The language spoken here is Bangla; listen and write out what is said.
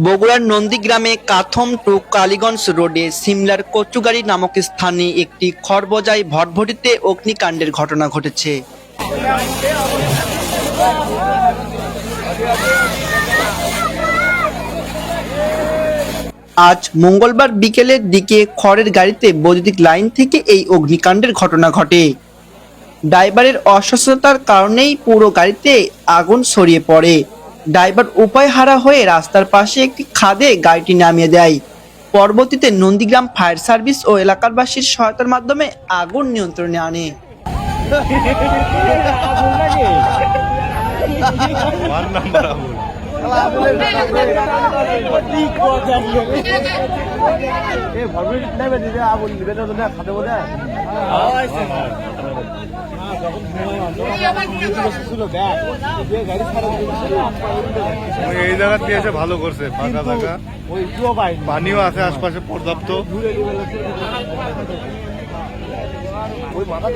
বগুড়ার নন্দীগ্রামে কাথম টু কালীগঞ্জ রোডে সিমলার কচুগাড়ি নামক স্থানে একটি খড়বোঝাই ভটভটিতে অগ্নিকাণ্ডের ঘটনা ঘটেছে। আজ মঙ্গলবার বিকেলের দিকে খড়ের গাড়িতে বৈদ্যুতিক লাইন থেকে এই অগ্নিকাণ্ডের ঘটনা ঘটে। ড্রাইভারের অসচেতনতার কারণেই পুরো গাড়িতে আগুন ছড়িয়ে পড়ে। ড্রাইভার উপায়হারা হয়ে রাস্তার পাশে একটি খাদে গাড়িটি নামিয়ে দেয়। পরবর্তীতে নন্দীগ্রাম ফায়ার সার্ভিস ও এলাকাবাসীর সহায়তার মাধ্যমে আগুন নিয়ন্ত্রণে আনে। এই জায়গা দিয়ে এসে ভালো করছে, ফাঁকা জায়গা, পানিও আছে আশপাশে পর্যাপ্ত। ওই মাথা